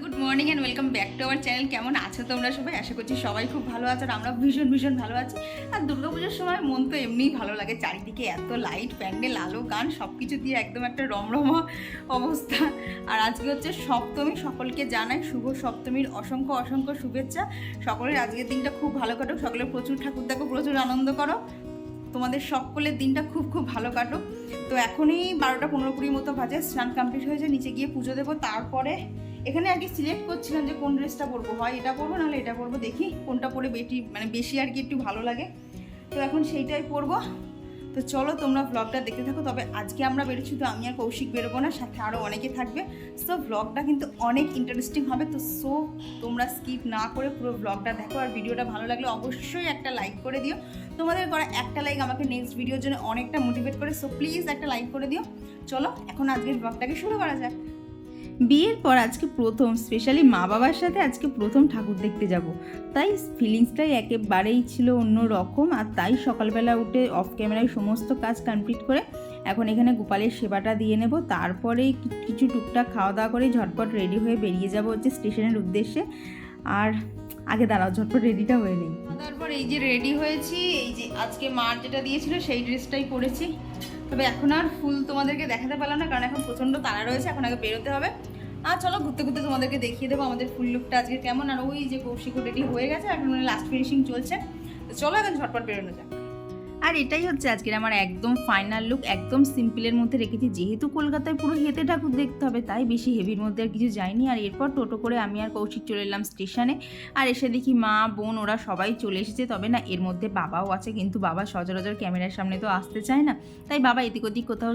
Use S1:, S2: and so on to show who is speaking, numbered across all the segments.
S1: Good morning and welcome back to our channel. কেমন আছো তোমরা সবাই? আশা করছি সবাই খুব ভালো আছো আর আমরা ভীষণ ভালো আছি। আর দুর্গাপুজোর সময় মন তো এমনিই ভালো লাগে, চারিদিকে এত লাইট, প্যান্ডেল, আলো, গান সব কিছু দিয়ে একদম একটা রমরমা অবস্থা। আর আজকে হচ্ছে সপ্তমী, সকলকে জানাই শুভ সপ্তমীর অসংখ্য শুভেচ্ছা। সকলের আজকের দিনটা খুব ভালো কাটুক, সকলের প্রচুর ঠাকুর দেখো, প্রচুর আনন্দ করো, তোমাদের সকলের দিনটা খুব ভালো কাটুক। তো এখনই 12টা 15-20 মতো বাজে, স্নান কমপ্লিট হয়েছে, নিচে গিয়ে পুজো দেবো। তারপরে এখানে আর কি সিলেক্ট করছিলাম যে কোন ড্রেসটা পরবো, হয় এটা পরবো নাহলে এটা পরবো, দেখি কোনটা পরে বেশি আর কি একটু ভালো লাগে। তো এখন সেইটাই পরবো। তো চলো তোমরা ব্লগটা দেখতে থাকো। তবে আজকে আমরা বেরোচ্ছি, তো আমি আর কৌশিক বেরোবো না, সাথে আরও অনেকে থাকবে। সো ব্লগটা কিন্তু অনেক ইন্টারেস্টিং হবে। তো তোমরা স্কিপ না করে পুরো ব্লগটা দেখো। আর ভিডিওটা ভালো লাগলে অবশ্যই একটা লাইক করে দিও। তোমাদের করা একটা লাইক আমাকে নেক্সট ভিডিওর জন্য অনেকটা মোটিভেট করে। সো প্লিজ একটা লাইক করে দিও। চলো এখন আজকের ব্লগটাকে শুরু করা যাক। বিয়ের পর আজকে প্রথম, স্পেশালি মা বাবার সাথে আজকে প্রথম ঠাকুর দেখতে যাব, তাই ফিলিংসটাই একেবারেই ছিল অন্য রকম। আর তাই সকালবেলা উঠে অফ ক্যামেরায় সমস্ত কাজ কমপ্লিট করে এখন এখানে গোপালের সেবাটা দিয়ে নেব। তারপরে কিছু টুকটাক খাওয়া দাওয়া করে ঝটপট রেডি হয়ে বেরিয়ে যাব হচ্ছে স্টেশনের উদ্দেশ্যে। আর আগে দাঁড়াও, ঝটপট রেডিটা হয়ে নেই। তারপর এই যে রেডি হয়েছি, এই যে আজকে মার যেটা দিয়েছিল সেই ড্রেসটাই পরেছি। তবে এখন আর ফুল তোমাদেরকে দেখাতে পারলাম না, কারণ এখন প্রচণ্ড তাড়া রয়েছে, এখন আগে বেরোতে হবে। আর চলো ঘুরতে ঘুরতে তোমাদেরকে দেখিয়ে দেবো আমাদের ফুল লুকটা আজকে কেমন। আর ওই যে কৌশিক রেডি হয়ে গেছে, এখন লাস্ট ফিনিশিং চলছে। তো চলো এখন ঝটপট বেরোনো যাক। আর এটাই হচ্ছে আজকের আমার একদম ফাইনাল লুক, একদম সিম্পলের মধ্যে রেখেছি। যেহেতু কলকাতায় পুরো হেঁটে ঠাকুর দেখতে হবে, তাই বেশি হেভির মধ্যে আর কিছু যায়নি। আর এরপর টোটো করে আমি আর কৌশিক চলে এলাম স্টেশনে। আর এসে দেখি মা, বোন ওরা সবাই চলে এসেছে। তবে না, এর মধ্যে বাবাও আছে, কিন্তু বাবা সচরাচর ক্যামেরার সামনে তো আসতে চায় না, তাই বাবা এদিক ওদিক কোথাও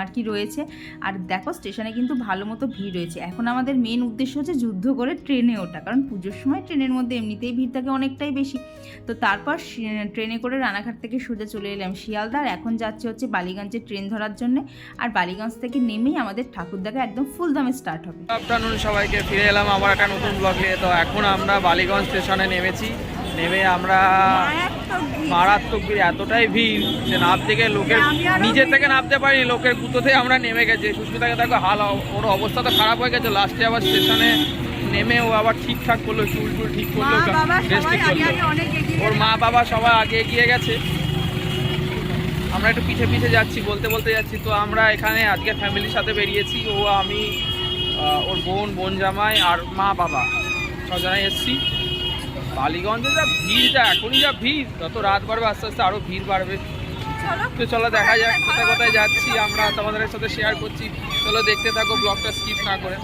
S1: আর কি রয়েছে। আর দেখো স্টেশনে কিন্তু ভালো মতো ভিড় রয়েছে। এখন আমাদের মেন উদ্দেশ্য হচ্ছে যুদ্ধ করে ট্রেনে ওঠা, কারণ পুজোর সময় ট্রেনের মধ্যে এমনিতেই ভিড় থাকে অনেকটাই বেশি। তো তারপর ট্রেনে করে রানাঘাট থেকে সোজা চলে এলাম শিয়ালদার। এখন যাচ্ছে হচ্ছে বালিগঞ্জে ট্রেন ধরার জন্য। আর বালিগঞ্জ থেকে নেমেই আমাদের ঠাকুর দেখা একদম ফুল দামে স্টার্ট হবে।
S2: আফটারনুন সবাইকে, ফিরে এলাম আবার একটা নতুন ব্লগ নিয়ে। তো এখন আমরা বালিগঞ্জ স্টেশনে নেমেছি। নেমে আমরা মারাত্মক ভিড়, এতটাই ভিড় যে নামতে গিয়ে লোকের নিজের থেকে নামতে পারিনি, লোকের গুঁতোতে আমরা নেমে গেছি। সুস্মিতাকে দেখো হাল, ওর অবস্থা তো খারাপ হয়ে গেছে। লাস্টে আবার স্টেশনে নেমে ও আবার ঠিকঠাক করলো, চুল ঠিক করলো, ড্রেস ঠিক করলো। ওর মা বাবা সবাই আগে এগিয়ে গেছে, আমরা একটু পিছে যাচ্ছি, বলতে যাচ্ছি। তো আমরা এখানে আজকে ফ্যামিলির সাথে বেরিয়েছি। ও, আমি, ওর বোন জামাই আর মা বাবা ছজনাই এসছি। বালিগঞ্জে যা ভিড়, এখনই যা ভিড়, যত রাত বাড়বে আস্তে আস্তে আরও ভিড় বাড়বে। তো চলো দেখা যাক কোথায় যাচ্ছি, আমরা তোমাদের সাথে শেয়ার করছি। চলো দেখতে থাকো ব্লগটা স্কিপ না করে।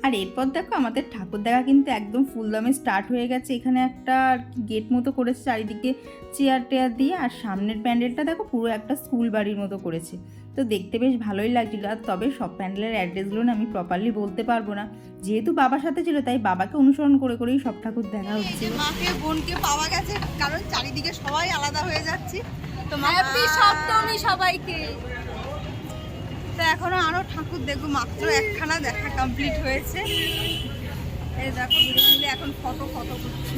S1: আর এরপর দেখো আমাদের ঠাকুর দেখা কিন্তু একদম ফুল দামে স্টার্ট হয়ে গেছে। এখানে একটা গেট মতো করেছে, চারিদিকে চেয়ার টেয়ার দিয়ে। আর সামনের প্যান্ডেলটা দেখো পুরো একটা স্কুল বাড়ির মতো করেছে। তো দেখতে বেশ ভালোই লাগছিল। আর তবে সব প্যান্ডেলের অ্যাড্রেসগুলো না আমি প্রপারলি বলতে পারবো না, যেহেতু বাবার সাথে ছিল তাই বাবাকে অনুসরণ করেই সব ঠাকুর দেখা হচ্ছে। মাকে বোনকে পাওয়া গেছে, কারণ চারিদিকে সবাই আলাদা হয়ে যাচ্ছি। তো হ্যাপি সপ্তমী সবাইকে। তো এখনো আরো ঠাকুর দেখবো, মাত্র একখানা দেখা কমপ্লিট হয়েছে। এই দেখো মিলে এখন ফটো করছি।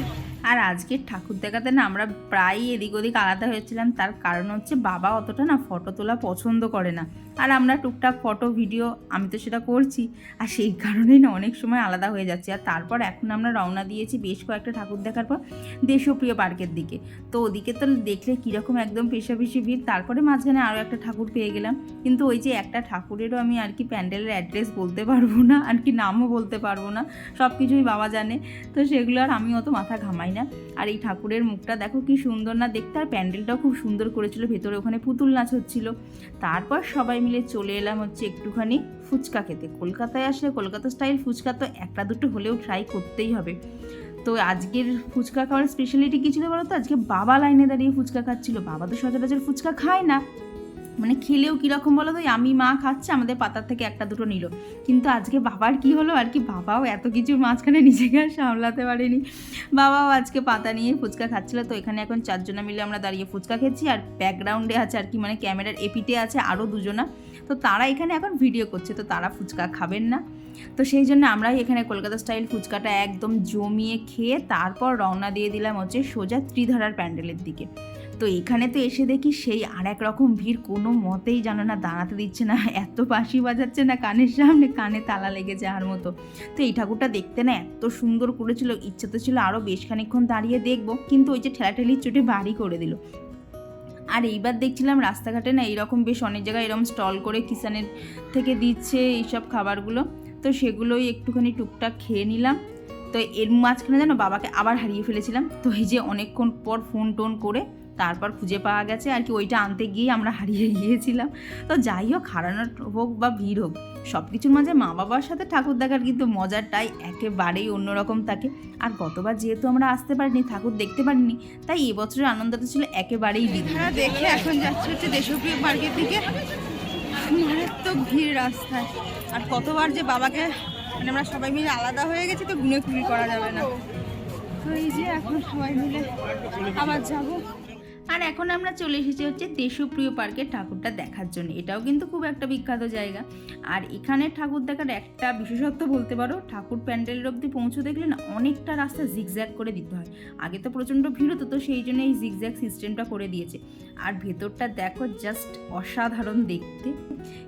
S1: আর আজকের ঠাকুর দেখাতে না আমরা প্রায় এদিক ওদিক আলাদা হয়েছিলাম। তার কারণ হচ্ছে বাবা অতটা না ফটো তোলা পছন্দ করে না, আর আমরা টুকটাক ফটো ভিডিও আমি তো সেটা করছি। আর সেই কারণেই না অনেক সময় আলাদা হয়ে যাচ্ছে। আর তারপর এখন আমরা রওনা দিয়েছি বেশ কয়েকটা ঠাকুর দেখার পর দেশপ্রিয় পার্কের দিকে। তো ওদিকে তো দেখলে কীরকম একদম পেশাপেশি ভিড়। তারপরে মাঝখানে আরও একটা ঠাকুর পেয়ে গেলাম, কিন্তু ওই যে একটা ঠাকুরেরও আমি আর কি প্যান্ডেলের অ্যাড্রেস বলতে পারবো না, আর কি নামও বলতে পারবো না, সব কিছুই বাবা জানে। তো সেগুলো আর আমি অত মাথা ঘামাই না। আর এই ঠাকুরের মুখটা দেখো কি সুন্দর না দেখতে, আর প্যান্ডেলটাও খুব সুন্দর করেছিল, ভেতরে ওখানে পুতুল নাচ হচ্ছিল। তারপর সবাই মিলে চলে এলাম হচ্ছে একটুখানি ফুচকা খেতে। কলকাতায় আসলে কলকাতা স্টাইল ফুচকা তো একটা দুটো হলেও ট্রাই করতেই হবে। তো আজকের ফুচকা খাওয়ার স্পেশালিটি কী ছিল বলো তো? আজকে বাবা লাইনে দাঁড়িয়ে ফুচকা খাচ্ছিল। বাবা তো সচরাচর ফুচকা খায় না, মানে খেলেও কীরকম বলো তো, আমি মা খাচ্ছে, আমাদের পাতার থেকে একটা দুটো নিল। কিন্তু আজকে বাবার কি হলো আর কি, বাবাও এত কিছুর মাঝখানে নিজেকে আর সামলাতে পারেনি, বাবাও আজকে পাতা নিয়ে ফুচকা খাচ্ছিলো। তো এখানে এখন 4 জনা মিলে আমরা দাঁড়িয়ে ফুচকা খেয়েছি। আর ব্যাকগ্রাউন্ডে আছে আর কি, মানে ক্যামেরার এপিটে আছে আরও 2 জনা। তো তারা এখানে এখন ভিডিও করছে, তো তারা ফুচকা খাবেন না। তো সেই জন্য আমরাই এখানে কলকাতা স্টাইল ফুচকাটা একদম জমিয়ে খেয়ে তারপর রওনা দিয়ে দিলাম হচ্ছে সোজা ত্রিধারার প্যান্ডেলের দিকে। তো এখানে তো এসে দেখি সেই আর এক রকম ভিড়, কোনো মতেই জানো না দাঁড়াতে দিচ্ছে না, এত বাঁশি বাজাচ্ছে না কানের সামনে, কানে তালা লেগে যাওয়ার মতো। তো এই ঠাকুরটা দেখতে না এত সুন্দর করেছিল, ইচ্ছা তো ছিল আরও বেশ খানিকক্ষণ দাঁড়িয়ে দেখবো, কিন্তু ওই যে ঠেলাঠেলির চোটে বাড়ি করে দিল। আর এইবার দেখছিলাম রাস্তাঘাটে না এইরকম বেশ অনেক জায়গায় এরকম স্টল করে কিষানের থেকে দিচ্ছে এইসব খাবারগুলো, তো সেগুলোই একটুখানি টুকটাক খেয়ে নিলাম। তো এর মাঝখানে যেন বাবাকে আবার হারিয়ে ফেলেছিলাম, তো এই যে অনেকক্ষণ পর ফোন টোন করে তারপর খুঁজে পাওয়া গেছে আর কি, ওইটা আনতে গিয়ে আমরা হারিয়ে গিয়েছিলাম। তো যাই হোক, হারানো হোক বা ভিড় হোক, সব কিছুর মাঝে মা বাবার সাথে ঠাকুর দেখার কিন্তু মজাটাই একেবারেই অন্যরকম থাকে। আর গতবার যেহেতু আমরা আসতে পারিনি, ঠাকুর দেখতে পারিনি, তাই এবছরের আনন্দটা ছিল একেবারেই দ্বিগুণ। দেখে এখন যাচ্ছে হচ্ছে দেশপ্রিয় পার্কের দিকে, মারাত্মক ভিড় রাস্তায়। আর কতবার যে বাবাকে মানে আমরা সবাই মিলে আলাদা হয়ে গেছি, তো গুনে খুবই করা যাবে না। তো এই যে এখন সবাই মিলে আবার যাব। আর এখন আমরা চলে এসেছি হচ্ছে দেশপ্রিয় পার্কের ঠাকুরটা দেখার জন্য। এটাও কিন্তু খুব একটা বিখ্যাত জায়গা। আর এখানে ঠাকুর দেখার একটা বিশেষত্ব বলতে পারো, ঠাকুর প্যান্ডেলের অবধি পৌঁছে দেখলে না অনেকটা রাস্তা জিগজ্যাগ করে দিতে হয়। আগে তো প্রচণ্ড ভিড় হতো, তো সেই জন্য এই জিগজ্যাগ সিস্টেমটা করে দিয়েছে। আর ভেতরটা দেখো জাস্ট অসাধারণ দেখতে।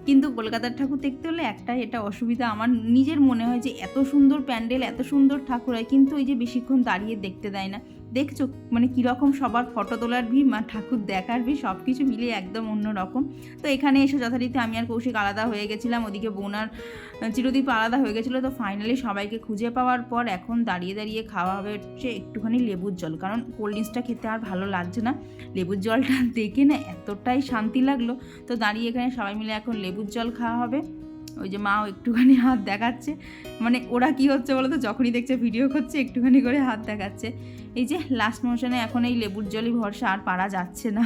S1: কিন্তু কলকাতার ঠাকুর দেখতে হলে একটা এটা অসুবিধা আমার নিজের মনে হয়, যে এত সুন্দর প্যান্ডেল, এত সুন্দর ঠাকুর হয়, কিন্তু ওই যে বেশিক্ষণ দাঁড়িয়ে দেখতে দেয় না। দেখছো মানে কীরকম সবার ফটো তোলার ভিড়, মা ঠাকুর দেখার ভিড়, সব কিছু মিলিয়ে একদম অন্যরকম। তো এখানে এসে যথারীতি আমি আর কৌশিক আলাদা হয়ে গেছিলাম, ওদিকে বোন আর চিরদীপ আলাদা হয়ে গেছিলো। তো ফাইনালি সবাইকে খুঁজে পাওয়ার পর এখন দাঁড়িয়ে দাঁড়িয়ে খাওয়া হবে হচ্ছে একটুখানি লেবুর জল, কারণ কোল্ড ড্রিঙ্কসটা খেতে আর ভালো লাগছে না। লেবুর জলটা দেখে না এতটাই শান্তি লাগলো, তো দাঁড়িয়ে এখানে সবাই মিলে এখন লেবুর জল খাওয়া হবে। ওই যে মাও একটুখানি হাত দেখাচ্ছে, মানে ওরা কি হচ্ছে বলো তো, যখনই দেখছে ভিডিও করছে একটুখানি করে হাত দেখাচ্ছে। এই যে লাস্ট মোশনে এখন এই লেবুর জলই ভরসা, আর পারা যাচ্ছে না।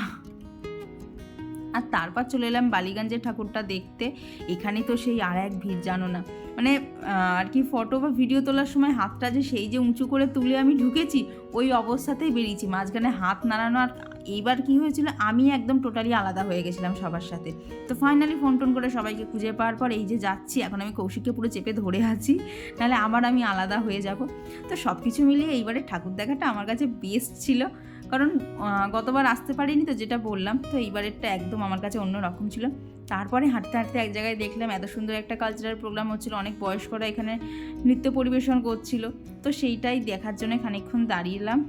S1: আর তারপর চলে এলাম বালিগঞ্জের ঠাকুরটা দেখতে। এখানে তো সেই আর এক ভিড় জানো না, মানে আর কি ফটো বা ভিডিও তোলার সময় হাতটা যে সেই যে উঁচু করে তুলে আমি ঢুকেছি, ওই অবস্থাতেই বেরিয়েছি, মাঝখানে হাত নাড়ানো। আর এইবার কি হয়েছিল, আমি একদম টোটালি আলাদা হয়ে গেছিলাম সবার সাথে। তো ফাইনালি ফোন টোন করে সবাইকে খুঁজে পাওয়ার পর এই যে যাচ্ছি, এখন আমি কৌশিককে পুরো চেপে ধরে আছি, নাহলে আবার আমি আলাদা হয়ে যাব। তো সব কিছু মিলিয়ে এইবারে ঠাকুর দেখাটা আমার কাছে বেস্ট ছিল, কারণ গতবার আসতে পারিনি তো যেটা বললাম, তো এইবারেরটা একদম আমার কাছে অন্য রকম ছিল। তারপরে হাঁটতে হাঁটতে এক জায়গায় দেখলাম এত সুন্দর একটা কালচারাল প্রোগ্রাম হচ্ছিল, অনেক বয়স্করা এখানে নৃত্য পরিবেশন করছিল, তো সেইটাই দেখার জন্য খানিকক্ষণ দাঁড়িয়েলাম।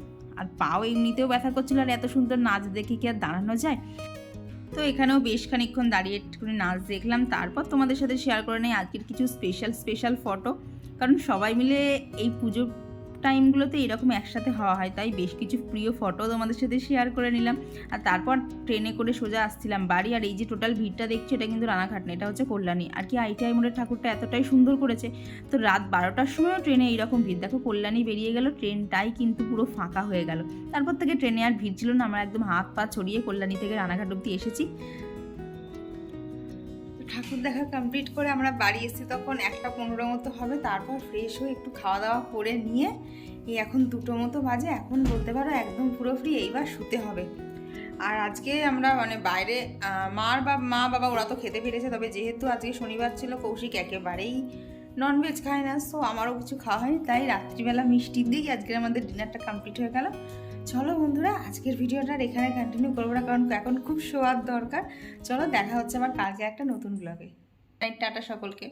S1: আর পাও এমনিতেও ব্যথা করছিল, আর এত সুন্দর নাচ দেখে কি আর দাঁড়ানো যায়। তো এখানেও বেশ খানিকক্ষণ দাঁড়িয়ে একটুখানি নাচ দেখলাম। তারপর তোমাদের সাথে শেয়ার করে নেই আজকের কিছু স্পেশাল ফটো, কারণ সবাই মিলে এই পুজোর টাইমগুলোতে এরকম একসাথে হওয়া হয়, তাই বেশ কিছু প্রিয় ফটো তোমাদের সাথে শেয়ার করে নিলাম। আর তারপর ট্রেনে করে সোজা আসছিলাম বাড়ি। আর এই যে টোটাল ভিড়টা দেখছো, এটা কিন্তু রানাঘাট না, এটা হচ্ছে কল্যাণী। আর কি আইটিআই মোড়ের ঠাকুরটা এতটাই সুন্দর করেছে, তো রাত 12টার সময়ও ট্রেনে এইরকম ভিড়। দেখো কল্যাণী বেরিয়ে গেল, ট্রেনটাই কিন্তু পুরো ফাঁকা হয়ে গেল। তারপর থেকে ট্রেনে আর ভিড় ছিল না, আমরা একদম হাত পা ছড়িয়ে কল্যাণী থেকে রানাঘাট অব্দি এসেছি। ঠাকুর দেখা কমপ্লিট করে আমরা বাড়ি এসেছি তখন 1:15 মতো হবে। তারপর ফ্রেশ হয়ে একটু খাওয়া দাওয়া করে নিয়ে এই এখন 2টো মতো বাজে, এখন বলতে পারো একদম পুরো ফ্রি, এইবার শুতে হবে। আর আজকে আমরা মানে বাইরে মা বাবা ওরা তো খেতে পেরেছে, তবে যেহেতু আজকে শনিবার ছিল, কৌশিক একেবারেই ননভেজ খায় না, সো আমারও কিছু খাওয়া হয়নি, তাই রাত্রিবেলা মিষ্টি দিয়েই আজকের আমাদের ডিনারটা কমপ্লিট হয়ে গেল। চলো বন্ধুরা, আজকের ভিডিওটা এখানে কন্টিনিউ করবো না, কারণ এখন খুব শোয়ার দরকার। চলো দেখা হচ্ছে আবার কালকে একটা নতুন ব্লগে। টাটা সকলকে।